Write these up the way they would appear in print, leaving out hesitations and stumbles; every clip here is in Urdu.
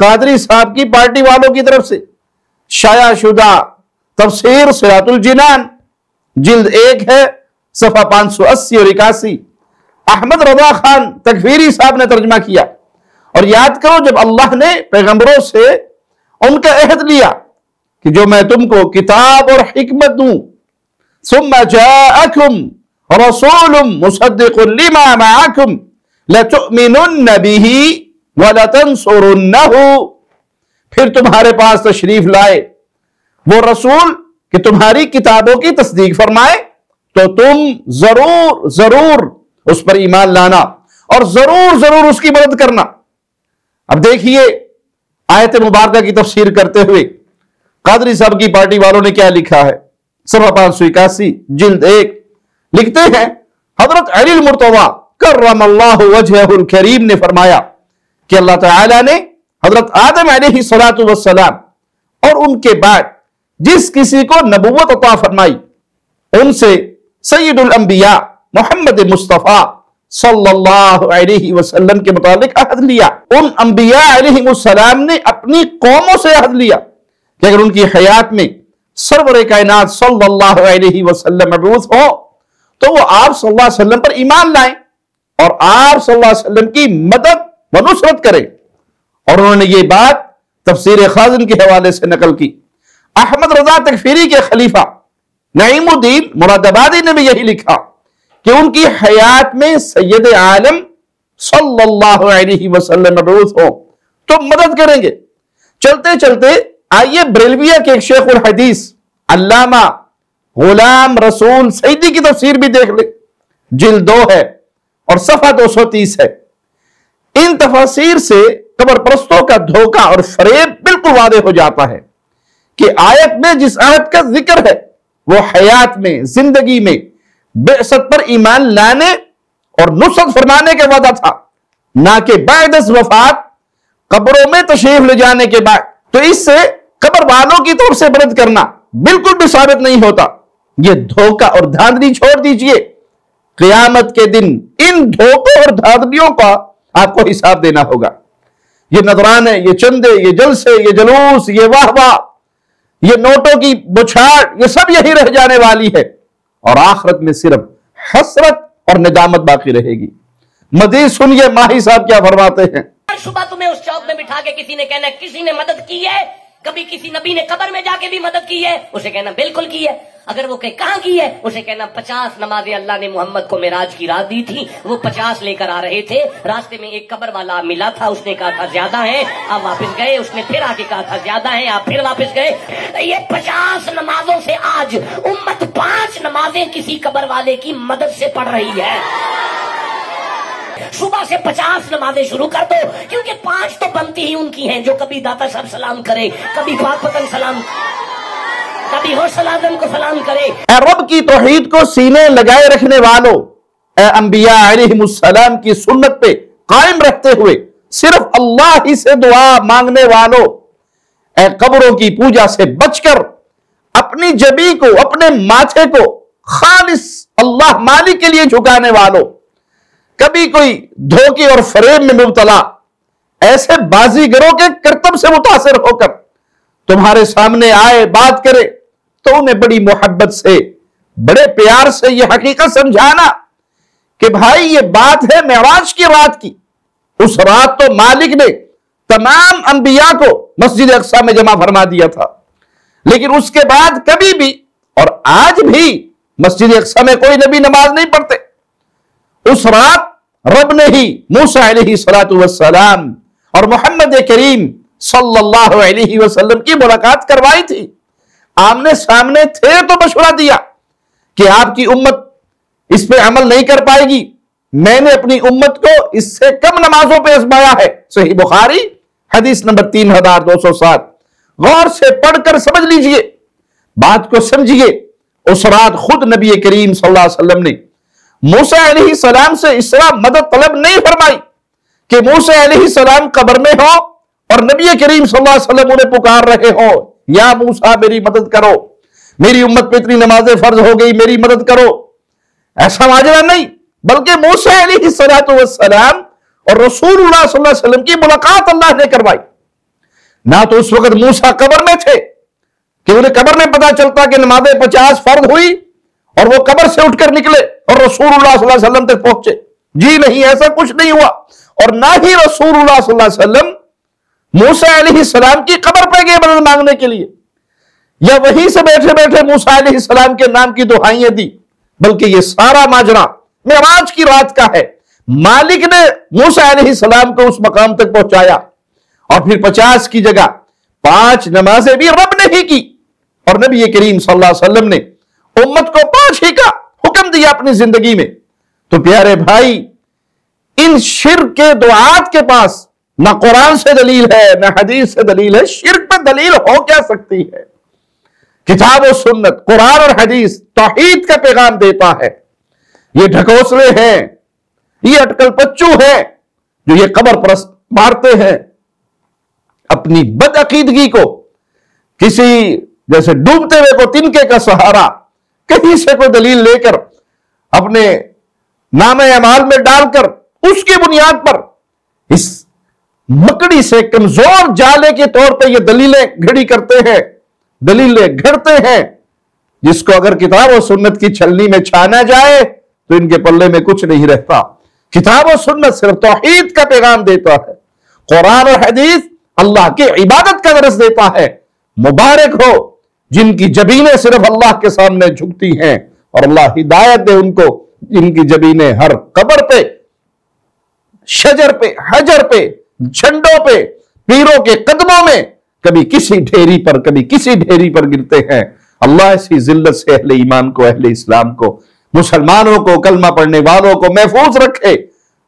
قادری صاحب کی پارٹی والوں کی طرف سے شائع شدہ تفسیر صراط الجنان جلد 1 ہے، صفحہ 580 اور 81، احمد رضا خان تکفیری صاحب نے ترجمہ کیا۔ اور یاد کرو جب اللہ نے پیغمبروں سے ان کا عہد لیا کہ جو میں تم کو کتاب اور حکمت دوں، ثم جاءکم رسول مصدق لما معکم لتؤمنن به ولتنصرنہ، پھر تمہارے پاس تشریف لائے وہ رسول کہ تمہاری کتابوں کی تصدیق فرمائے تو تم ضرور اس پر ایمان لانا اور ضرور اس کی مدد کرنا۔ اب دیکھیے آیت مبارکہ کی تفسیر کرتے ہوئے قادری صاحب کی پارٹی والوں نے کیا لکھا ہے۔ صفحہ 581 جلد 1 لکھتے ہیں، حضرت علی المرتضی کرم اللہ وجہہ الکریم نے فرمایا کہ اللہ تعالی نے حضرت آدم علیہ السلام اور ان کے بعد جس کسی کو نبوت عطا فرمائی ان سے سید الانبیاء محمد مصطفیٰ صلی اللہ علیہ وسلم کے متعلق عہد لیا۔ ان انبیاء علیہ السلام نے اپنی قوموں سے عہد لیا کہ اگر ان کی حیات میں سرور کائنات صلی اللہ علیہ وسلم مبعوث ہو تو وہ آپ صلی اللہ علیہ وسلم پر ایمان لائیں اور آپ صلی اللہ علیہ وسلم کی مدد و نصرت کریں۔ اور انہوں نے یہ بات تفسیر خازن کے حوالے سے نقل کی۔ احمد رضا تکفیری کے خلیفہ نعیم الدین مرادآبادی نے بھی یہی لکھا کہ ان کی حیات میں سید عالم صلی اللہ علیہ وسلم مبعوث ہو تو مدد کریں گے۔ چلتے چلتے آئیے بریلویہ کے ایک شیخ الحدیث علامہ غلام رسول سعیدی کی تفسیر بھی دیکھ لیں، جلد 2 ہے اور صفحہ 230 ہے۔ ان تفاسیر سے قبر پرستوں کا دھوکہ اور فریب بالکل واضح ہو جاتا ہے کہ آیت میں جس آیت کا ذکر ہے وہ حیات میں، زندگی میں بعثت پر ایمان لانے اور نصرت فرمانے کا وعدہ تھا، نہ کہ بعد از وفات قبروں میں تشریف لے جانے کے بعد۔ تو اس سے قبر والوں کی طرف سے مدد کرنا بالکل بھی ثابت نہیں ہوتا۔ یہ دھوکہ اور دھاندلی چھوڑ دیجئے، قیامت کے دن ان دھوکوں اور دھاندلیوں کا آپ کو حساب دینا ہوگا۔ یہ نذرانے، یہ چندے، یہ جلسے، یہ جلوس، یہ واہ واہ، یہ نوٹوں کی بچھاڑ، یہ سب یہی رہ جانے والی ہے اور آخرت میں صرف حسرت اور ندامت باقی رہے گی۔ مزید سنیے ماہی صاحب کیا فرماتے ہیں۔ صبح تمہیں اس چوک میں بٹھا کے کسی نے کہنا کسی نے مدد کی ہے، کبھی کسی نبی نے قبر میں جا کے بھی مدد کی ہے، اسے کہنا بالکل کی ہے۔ اگر وہ کہ کہاں کی ہے، اسے کہنا 50 نمازیں اللہ نے محمد کو معراج کی رات دی تھی، وہ 50 لے کر آ رہے تھے، راستے میں ایک قبر والا ملا تھا، اس نے کہا تھا زیادہ ہیں، آپ واپس گئے، اس نے پھر آ کے کہا تھا زیادہ ہیں، آپ پھر واپس گئے۔ یہ 50 نمازوں سے آج امت 5 نمازیں کسی قبر والے کی مدد سے پڑھ رہی ہے۔ صبح سے 50 نمازیں شروع کر دو، کیونکہ 5 تو بنتی ہی ان کی ہیں، جو کبھی داتا صاحب سلام کرے، کبھی پاک پتن سلام، کبھی حوصل اعظم کو سلام کرے۔ اے رب کی توحید کو سینے لگائے رکھنے والوں، اے انبیاء علیہ السلام کی سنت پہ قائم رکھتے ہوئے صرف اللہ ہی سے دعا مانگنے والوں، اے قبروں کی پوجا سے بچ کر اپنی جبی کو، اپنے ماتھے کو خالص اللہ مالک کے لیے جھکانے والوں، کبھی کوئی دھوکے اور فریب میں مبتلا ایسے بازیگروں کے کرتب سے متاثر ہو کر تمہارے سامنے آئے بات کرے تو انہیں بڑی محبت سے، بڑے پیار سے یہ حقیقت سمجھانا کہ بھائی یہ بات ہے معراج کی رات کی۔ اس رات تو مالک نے تمام انبیاء کو مسجد اقصی میں جمع فرما دیا تھا، لیکن اس کے بعد کبھی بھی اور آج بھی مسجد اقصی میں کوئی نبی نماز نہیں پڑھتے۔ اس رات رب نے ہی موسیٰ علیہ السلام اور محمد کریم صلی اللہ علیہ وسلم کی ملاقات کروائی تھی، آمنے سامنے تھے تو مشورہ دیا کہ آپ کی امت اس پہ عمل نہیں کر پائے گی، میں نے اپنی امت کو اس سے کم نمازوں پہ آزمایا ہے۔ صحیح بخاری حدیث نمبر 3207۔ غور سے پڑھ کر سمجھ لیجئے، بات کو سمجھیے۔ اس رات خود نبی کریم صلی اللہ علیہ وسلم نے موسیٰ علیہ السلام سے اس طرح مدد طلب نہیں فرمائی کہ موسیٰ علیہ السلام قبر میں ہو اور نبی کریم صلی اللہ علیہ وسلم انہیں پکار رہے ہو، یا موسیٰ میری مدد کرو، میری امت پہ اتنی نمازیں فرض ہو گئی، میری مدد کرو۔ ایسا ماجرا نہیں، بلکہ موسیٰ علیہ السلام اور رسول اللہ صلی اللہ علیہ وسلم کی ملاقات اللہ نے کروائی۔ نہ تو اس وقت موسیٰ قبر میں تھے کہ انہیں قبر میں پتا چلتا کہ نماز 50 فرض ہوئی اور وہ قبر سے اٹھ کر نکلے اور رسول اللہ صلی اللہ علیہ وسلم تک پہنچے. جی نہیں، ایسا کچھ نہیں ہوا. اور نہ ہی رسول اللہ صلی اللہ علیہ وسلم موسیٰ علیہ السلام کی قبر پہ گئے مدد مانگنے کے لیے، یا وہیں سے بیٹھے بیٹھے موسیٰ علیہ السلام کے نام کی دعائیں دی، بلکہ یہ سارا ماجرا معراج کی رات کا ہے. مالک نے موسیٰ علیہ السلام کو اس مقام تک پہنچایا، اور پھر 50 کی جگہ 5 نمازیں بھی رب نے ہی کی، اور نبی کریم صلی اللہ علیہ وسلم نے امت کو 5 ہی کا حکم دیا اپنی زندگی میں. تو پیارے بھائی، ان شرک کے دعات کے پاس نہ قرآن سے دلیل ہے نہ حدیث سے دلیل ہے. شرک پہ دلیل ہو کیا سکتی ہے؟ کتاب و سنت، قرآن اور حدیث توحید کا پیغام دیتا ہے. یہ ڈھکوسلے ہیں، یہ اٹکل پچو ہیں جو یہ قبر پرست مارتے ہیں، اپنی بد عقیدگی کو کسی جیسے ڈوبتے ہوئے کو تنکے کا سہارا کہیں سے کوئی دلیل لے کر اپنے نام اعمال میں ڈال کر اس کی بنیاد پر اس مکڑی سے کمزور جالے کے طور پہ یہ دلیلیں گھڑی کرتے ہیں، دلیلیں گھڑتے ہیں، جس کو اگر کتاب و سنت کی چھلنی میں چھانا جائے تو ان کے پلے میں کچھ نہیں رہتا. کتاب و سنت صرف توحید کا پیغام دیتا ہے. قرآن اور حدیث اللہ کی عبادت کا درس دیتا ہے. مبارک ہو جن کی جبینیں صرف اللہ کے سامنے جھکتی ہیں، اور اللہ ہدایت دے ان کو جن کی جبینیں ہر قبر پہ، شجر پہ، حجر پہ، جھنڈوں پہ، پیروں کے قدموں میں کبھی کسی ڈھیری پر کبھی کسی ڈھیری پر گرتے ہیں. اللہ ایسی ذلت سے اہل ایمان کو، اہل اسلام کو، مسلمانوں کو، کلمہ پڑھنے والوں کو محفوظ رکھے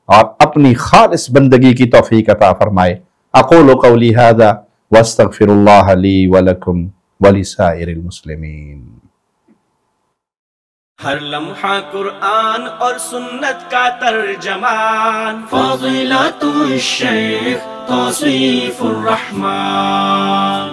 اور اپنی خالص بندگی کی توفیق عطا فرمائے. اقول قولی ھذا واستغفر اللہ لی ولکم ولسائر المسلمین. ہر لمحہ قرآن اور سنت کا ترجمان، فضیلت الشیخ توصیف الرحمان.